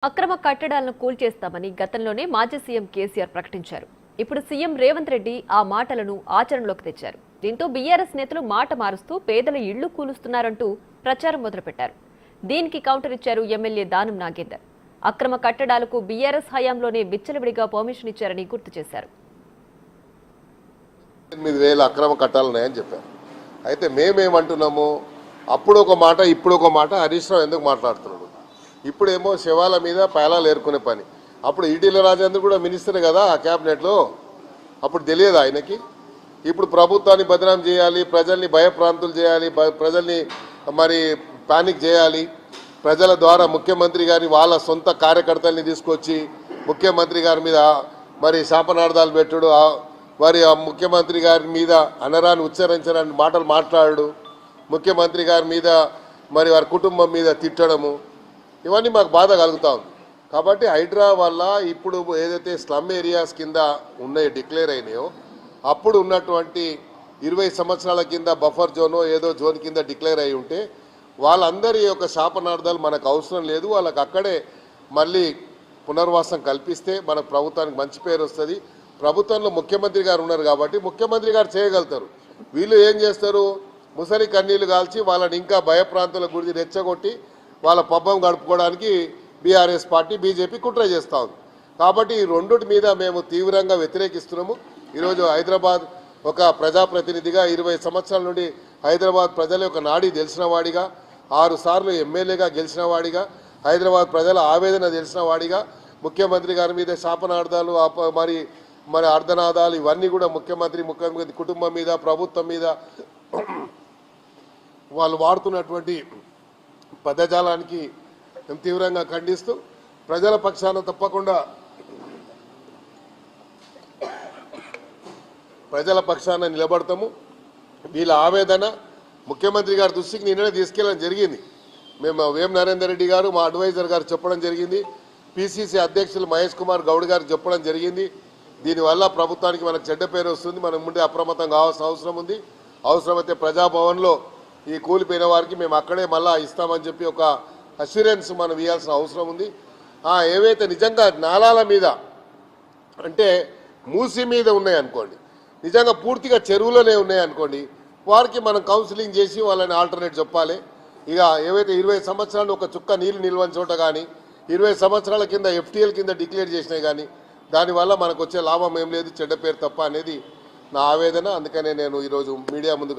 అక్రమ కట్టడాలను కూల్చేస్తామని గతంలోనే మాజీ సీఎం కేసీఆర్ ప్రకటించారు. ఇప్పుడు సీఎం రేవంత్ రెడ్డి ఆ మాటలను ఆచరణలోకి తెచ్చారు. దీంతో బీఆర్ఎస్ నేతలు మాట మారుస్తూ పేదల ఇళ్లు కూలుస్తున్నారంటూ ప్రచారం మొదలుపెట్టారు. దీనికి కౌంటర్ ఇచ్చారు ఎమ్మెల్యే దానం నాగేందర్. అక్రమ కట్టడాలకు బీఆర్ఎస్ హయాంలోనే విచ్చలవిడిగా పర్మిషన్ ఇచ్చారని గుర్తు చేశారు. 8,000 అక్రమ కట్టాలున్నాయని చెప్పారు. అయితే మేమేమంటున్నాము, అప్పుడు ఒక మాట ఇప్పుడు ఒక మాట హరీష్ రావు ఎందుకు మాట్లాడుతున్నాడు? ఇప్పుడేమో శవాల మీద పేలాలు ఏరుకునే పని. అప్పుడు ఈటీల రాజేందర్ కూడా మినిస్టర్ కదా ఆ క్యాబినెట్లో, అప్పుడు తెలియదు ఆయనకి. ఇప్పుడు ప్రభుత్వాన్ని బదనాం చేయాలి, ప్రజల్ని భయప్రాంతులు చేయాలి, ప్రజల్ని మరి పానిక్ చేయాలి. ప్రజల ద్వారా ముఖ్యమంత్రి గారి వాళ్ళ సొంత కార్యకర్తల్ని తీసుకొచ్చి ముఖ్యమంత్రి గారి మీద మరి శాపనార్థాలు పెట్టుడు, మరి ఆ ముఖ్యమంత్రి గారి మీద అనరాని ఉచ్చరించడానికి మాటలు మాట్లాడు, ముఖ్యమంత్రి గారి మీద మరి వారి కుటుంబం మీద తిట్టడము, ఇవన్నీ మాకు బాధ కలుగుతూ ఉంది. కాబట్టి హైడ్రా వల్ల ఇప్పుడు ఏదైతే స్లమ్ ఏరియాస్ కింద ఉన్నాయో డిక్లేర్ అయినాయో, అప్పుడు ఉన్నటువంటి 20 సంవత్సరాల కింద బఫర్ జోనో ఏదో జోన్ కింద డిక్లేర్ అయి ఉంటే వాళ్ళందరి యొక్క శాపనార్థాలు మనకు అవసరం లేదు. వాళ్ళకి అక్కడే మళ్ళీ పునర్వాసం కల్పిస్తే మన ప్రభుత్వానికి మంచి పేరు వస్తుంది. ప్రభుత్వంలో ముఖ్యమంత్రి గారు ఉన్నారు కాబట్టి ముఖ్యమంత్రి గారు చేయగలుగుతారు. వీళ్ళు ఏం చేస్తారు, ముసలి కన్నీళ్లు కాల్చి వాళ్ళని ఇంకా భయప్రాంతాల గురించి రెచ్చగొట్టి వాళ్ళ పబ్బం గడుపుకోవడానికి బీఆర్ఎస్ పార్టీ బీజేపీ కుట్ర చేస్తూ ఉంది. కాబట్టి ఈ రెండుటి మీద మేము తీవ్రంగా వ్యతిరేకిస్తున్నాము. ఈరోజు హైదరాబాద్ ఒక ప్రజాప్రతినిధిగా 20 సంవత్సరాల నుండి హైదరాబాద్ ప్రజల యొక్క నాడి తెలిసిన వాడిగా, 6 సార్లు ఎమ్మెల్యేగా గెలిచిన వాడిగా, హైదరాబాద్ ప్రజల ఆవేదన తెలిసిన వాడిగా, ముఖ్యమంత్రి గారి మీద శాపనార్థాలు మరి అర్ధనాదాలు ఇవన్నీ కూడా ముఖ్యమంత్రి కుటుంబం మీద ప్రభుత్వం మీద వాళ్ళు వాడుతున్నటువంటి పదజాలానికి మేము తీవ్రంగా ఖండిస్తూ ప్రజల పక్షాన తప్పకుండా ప్రజల పక్షాన నిలబడతాము. వీళ్ళ ఆవేదన ముఖ్యమంత్రి గారి దృష్టికి నిన్ననే తీసుకెళ్ళడం జరిగింది. మేము వేం నరేందర్ రెడ్డి గారు మా అడ్వైజర్ గారు చెప్పడం జరిగింది, పిసిసి అధ్యక్షులు మహేష్ కుమార్ గౌడ్ గారు చెప్పడం జరిగింది. దీనివల్ల ప్రభుత్వానికి మనకు చెడ్డ పేరు వస్తుంది, మనం ముందే అప్రమత్తం కావాల్సిన అవసరం ఉంది. అవసరమైతే ప్రజాభవన్లో ఈ కూలిపోయిన వారికి మేము అక్కడే మళ్ళా ఇస్తామని చెప్పి ఒక అష్యూరెన్స్ మనం ఇవ్వాల్సిన అవసరం ఉంది. ఏవైతే నిజంగా నాలాల మీద అంటే మూసి మీద ఉన్నాయనుకోండి, నిజంగా పూర్తిగా చెరువులోనే ఉన్నాయనుకోండి, వారికి మనం కౌన్సిలింగ్ చేసి వాళ్ళని ఆల్టర్నేట్ చెప్పాలి. ఇక ఏవైతే 20 సంవత్సరాలు ఒక చుక్క నీళ్ళు నిల్వని చోట కానీ 20 సంవత్సరాల కింద FTL కింద డిక్లేర్ చేసినాయి కానీ దానివల్ల మనకు వచ్చే లాభం ఏం లేదు, చెడ్డ పేరు తప్ప అనేది నా ఆవేదన. అందుకనే నేను ఈరోజు మీడియా ముందుకు